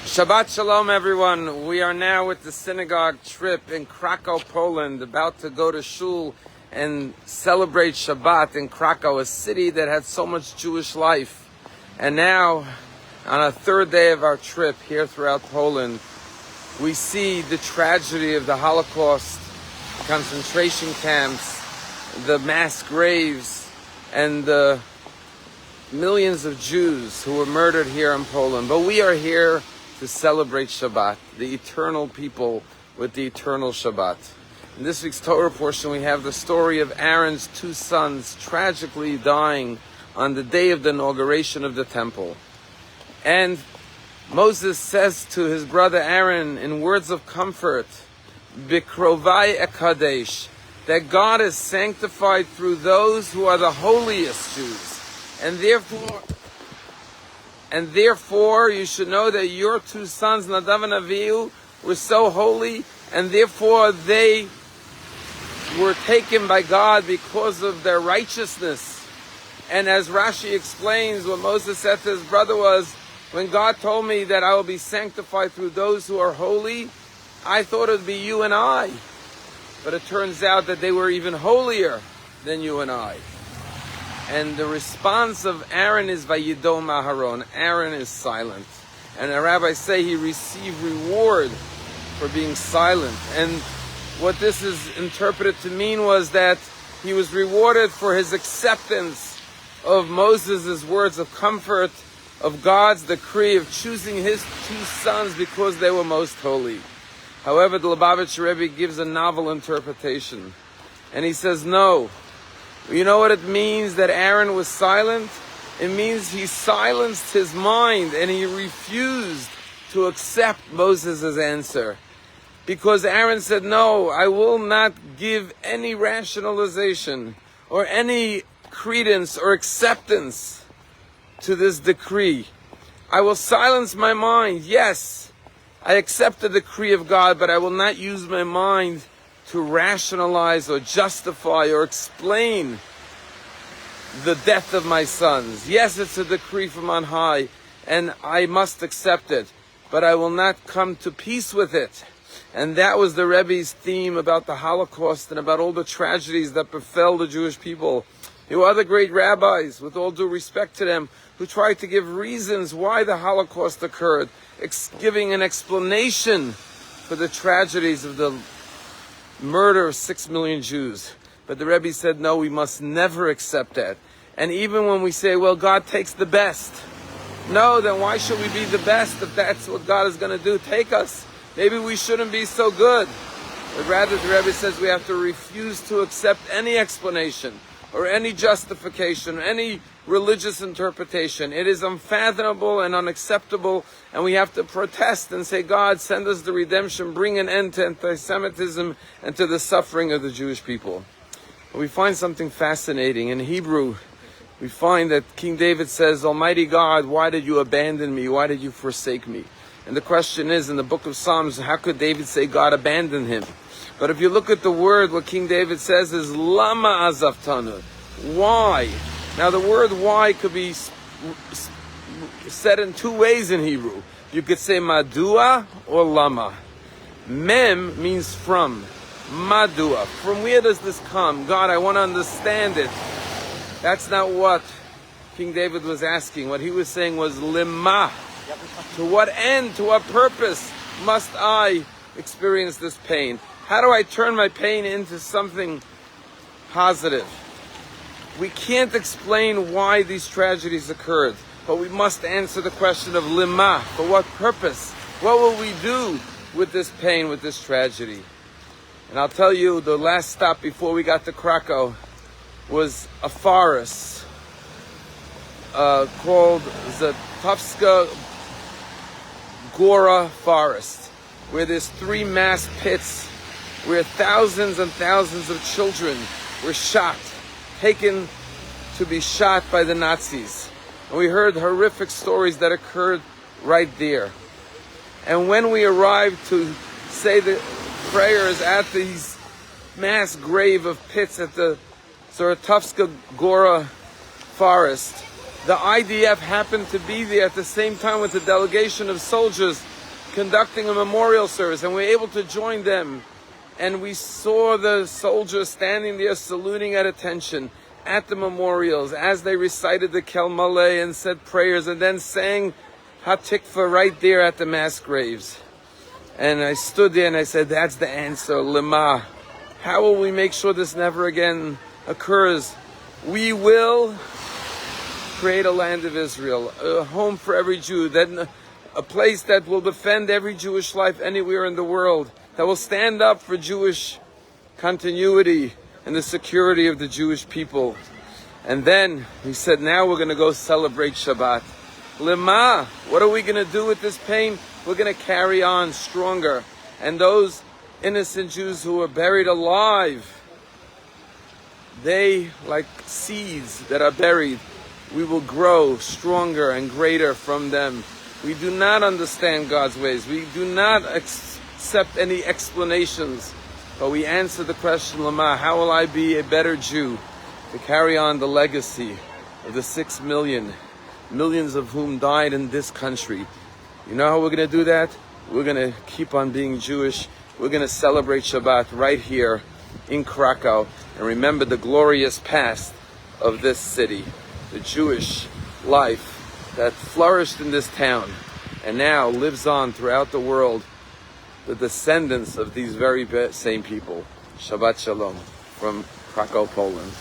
Shabbat Shalom, everyone. We are now with the synagogue trip in Krakow, Poland, about to go to Shul and celebrate Shabbat in Krakow, a city that had so much Jewish life. And now, on a third day of our trip here throughout Poland, we see the tragedy of the Holocaust, the concentration camps, the mass graves, and the millions of Jews who were murdered here in Poland. But we are here to celebrate Shabbat, the eternal people with the eternal Shabbat. In this week's Torah portion, we have the story of Aaron's two sons tragically dying on the day of the inauguration of the temple. And Moses says to his brother Aaron in words of comfort, Bikrovai ekadesh, that God is sanctified through those who are the holiest Jews. And therefore, you should know that your two sons, Nadav and Avihu, were so holy, and therefore they were taken by God because of their righteousness. And as Rashi explains, what Moses said to his brother was, when God told me that I will be sanctified through those who are holy, I thought it would be you and I. But it turns out that they were even holier than you and I. And the response of Aaron is Vayidom Aharon. Aaron is silent. And the rabbis say he received reward for being silent. And what this is interpreted to mean was that he was rewarded for his acceptance of Moses' words of comfort, of God's decree of choosing his two sons because they were most holy. However, the Lubavitcher Rebbe gives a novel interpretation. And he says, no. You know what it means that Aaron was silent? It means he silenced his mind and he refused to accept Moses' answer. Because Aaron said, no, I will not give any rationalization or any credence or acceptance to this decree. I will silence my mind. Yes, I accept the decree of God, but I will not use my mind to rationalize or justify or explain the death of my sons. Yes, it's a decree from on high, and I must accept it, but I will not come to peace with it. And that was the Rebbe's theme about the Holocaust and about all the tragedies that befell the Jewish people. There were other great rabbis, with all due respect to them, who tried to give reasons why the Holocaust occurred, giving an explanation for the tragedies of the murder of 6 million Jews. But the Rebbe said, no, we must never accept that. And even when we say, well, God takes the best. No, then why should we be the best if that's what God is going to do? Take us. Maybe we shouldn't be so good. But rather, the Rebbe says we have to refuse to accept any explanation or any justification, or any religious interpretation. It is unfathomable and unacceptable, and we have to protest and say, God, send us the redemption, bring an end to anti-Semitism and to the suffering of the Jewish people. We find something fascinating. In Hebrew, we find that King David says, Almighty God, why did you abandon me? Why did you forsake me? And the question is, in the book of Psalms, how could David say God abandoned him? But if you look at the word, what King David says is, Lama azaftanu. Why? Now the word why could be said in two ways in Hebrew. You could say madua or lama. Mem means from. Madua. From where does this come? God, I want to understand it. That's not what King David was asking. What he was saying was lima. To what end, to what purpose must I experience this pain? How do I turn my pain into something positive? We can't explain why these tragedies occurred, but we must answer the question of lima. For what purpose? What will we do with this pain, with this tragedy? And I'll tell you, the last stop before we got to Krakow was a forest called the Topska Gora Forest, where there's 3 mass pits, where thousands and thousands of children were shot, taken to be shot by the Nazis. And we heard horrific stories that occurred right there. And when we arrived to say the prayers at these mass grave of pits at the Zaratovska Gora forest, The IDF happened to be there at the same time with a delegation of soldiers conducting a memorial service, and we were able to join them. And we saw the soldiers standing there saluting at attention at the memorials as they recited the Kel Malay and said prayers and then sang Hatikva right there at the mass graves. And I stood there and I said, that's the answer, Lema. How will we make sure this never again occurs? We will create a land of Israel, a home for every Jew, a place that will defend every Jewish life anywhere in the world, that will stand up for Jewish continuity and the security of the Jewish people. And then he said, now we're going to go celebrate Shabbat. Lema, what are we going to do with this pain? We're going to carry on stronger. And those innocent Jews who were buried alive, they, like seeds that are buried, we will grow stronger and greater from them. We do not understand God's ways. We do not accept any explanations. But we answer the question, Lama, how will I be a better Jew to carry on the legacy of the 6 million, millions of whom died in this country? You know how we're going to do that? We're going to keep on being Jewish. We're going to celebrate Shabbat right here in Krakow and remember the glorious past of this city, the Jewish life that flourished in this town and now lives on throughout the world, the descendants of these very same people. Shabbat Shalom from Krakow, Poland.